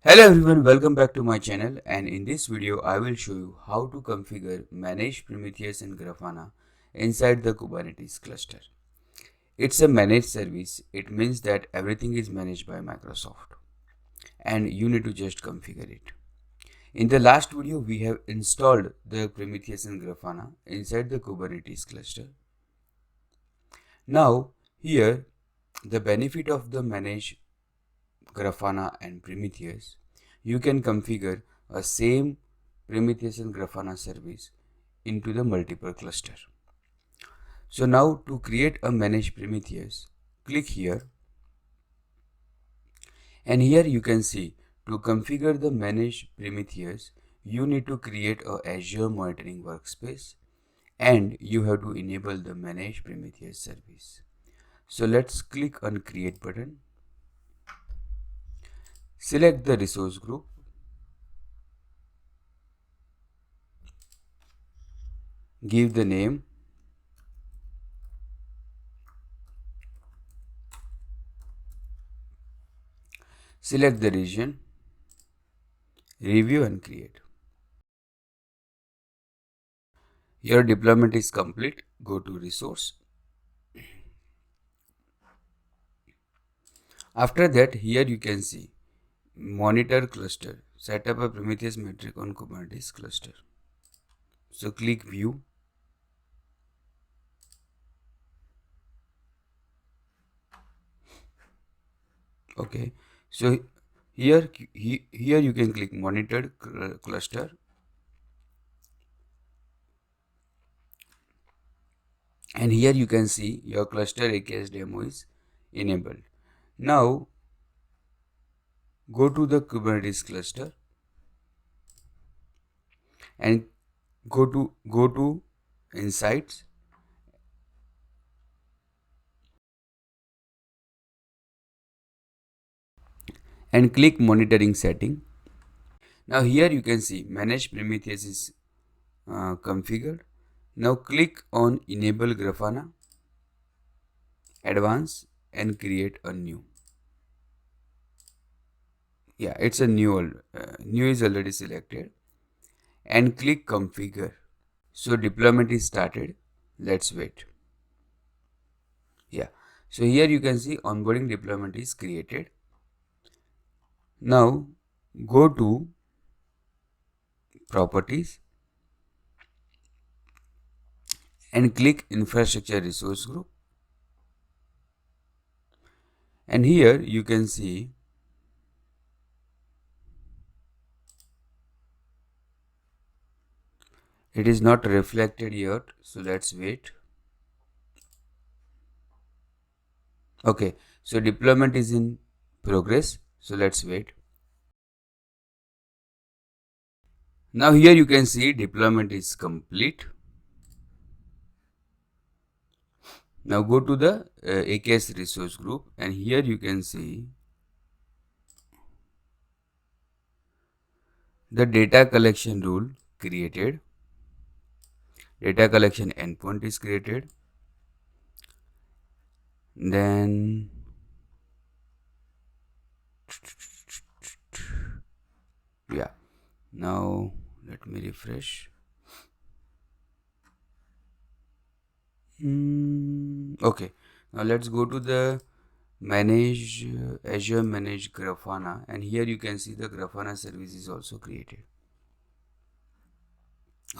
Hello everyone, welcome back to my channel, and in this video I will show you how to configure manage Prometheus and Grafana inside the Kubernetes cluster. It's a managed service. It means that everything is managed by Microsoft and you need to just configure it. In the last video we have installed the Prometheus and Grafana inside the Kubernetes cluster. Now here the benefit of the manage Grafana and Prometheus, you can configure a same Prometheus and Grafana service into the multiple cluster. So now to create a managed Prometheus, click here, and here you can see to configure the managed Prometheus, you need to create a Azure monitoring workspace and you have to enable the managed Prometheus service. So let's click on create button. Select the resource group. Give the name. Select the region. Review and create. Your deployment is complete. Go to resource. After that, here you can see monitor cluster. Set up a Prometheus metric on Kubernetes cluster. So click view. Okay. So here you can click monitored cluster. And here you can see your cluster AKS demo is enabled. Now go to the Kubernetes cluster and go to insights and click monitoring setting. Now here you can see manage Prometheus is configured. Now click on enable Grafana, advance and create a new. Yeah, it's a new is already selected and click configure. So deployment is started. Let's wait. Yeah, so here you can see onboarding deployment is created. Now go to properties and click infrastructure resource group, and here you can see it is not reflected yet, so let's wait. Okay, so deployment is in progress, so let's wait. Now here you can see deployment is complete. Now go to the AKS resource group, and here you can see the data collection rule created. Data collection endpoint is created. Then yeah, now let me refresh. Okay, now let's go to the manage Azure manage Grafana, and here you can see the Grafana service is also created.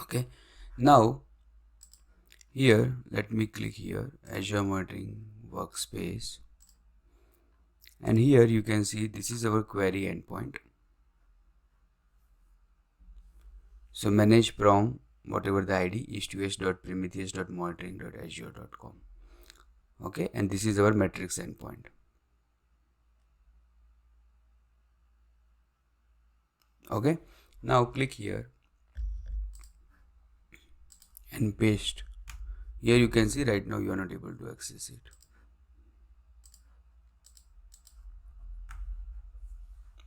Okay, now here let me click here Azure monitoring workspace, and here you can see this is our query endpoint. So manage prom whatever the ID is east.prometheus.monitoring.azure.com. okay, and this is our metrics endpoint. Okay, now click here and paste. Here you can see right now you are not able to access it.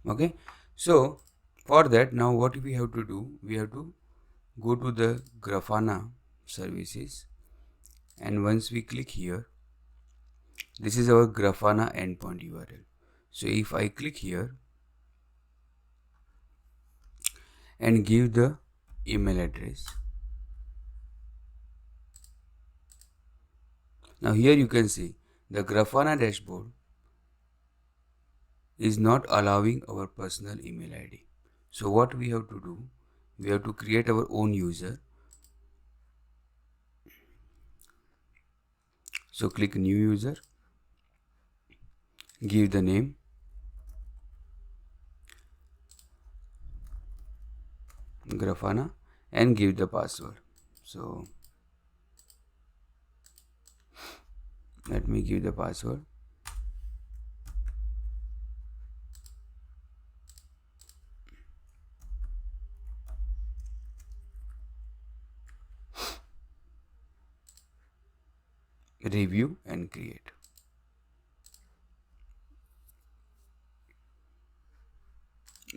Okay, so for that, now what we have to do, we have to go to the Grafana services, and once we click here, this is our Grafana endpoint URL. So if I click here, and give the email address. Now here you can see the Grafana dashboard is not allowing our personal email ID. So what we have to do, we have to create our own user. So click new user, give the name, Grafana, and give the password. So let me give the password. Review and create.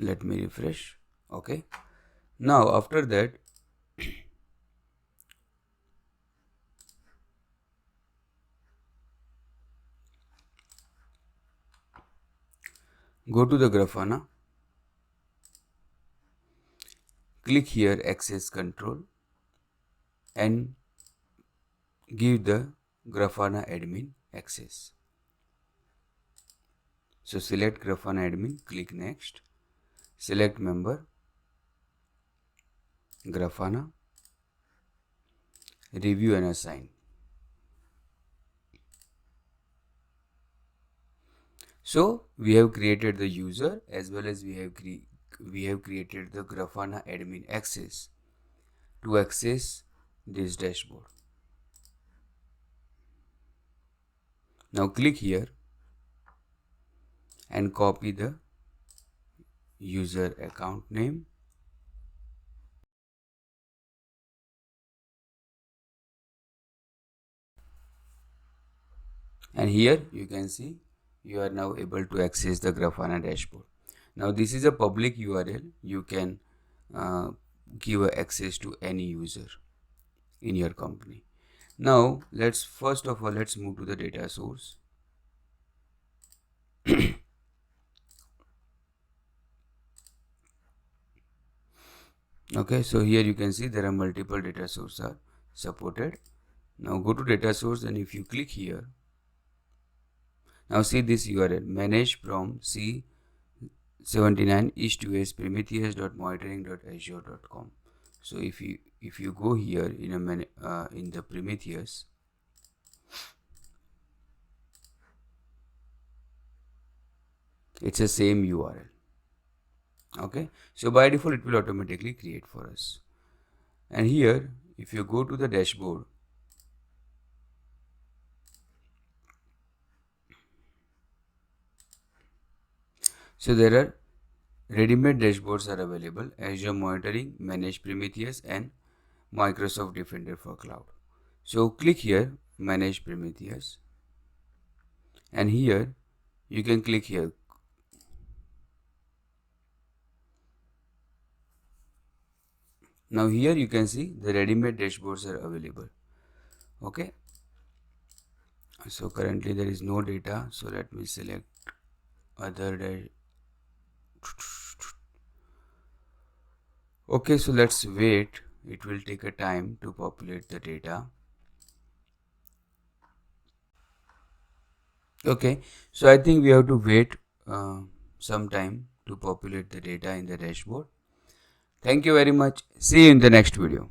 Let me refresh. Okay. Now after that, go to the Grafana, click here access control and give the Grafana admin access. So select Grafana admin, click next, select member, Grafana, review and assign. So we have created the user as well as we have created the Grafana admin access to access this dashboard. Now click here and copy the user account name and here you can see you are now able to access the Grafana dashboard. Now this is a public URL. You can give access to any user in your company. Now first of all let's move to the data source. Okay, so here you can see there are multiple data sources are supported. Now go to data source and if you click here, now see this URL manage from C79 east to west prometheus.monitoring.azure.com. So if you go here in the Prometheus, it's the same URL. Okay, so by default it will automatically create for us. And here if you go to the dashboard, so there are ready-made dashboards are available: Azure Monitoring, Manage Prometheus and Microsoft Defender for Cloud. So click here Manage Prometheus and here you can click here. Now here you can see the ready-made dashboards are available. Okay, so currently there is no data, so let me select other dash. Okay, so let's wait. It will take a time to populate the data. Okay, so I think we have to wait some time to populate the data in the dashboard. Thank you very much. See you in the next video.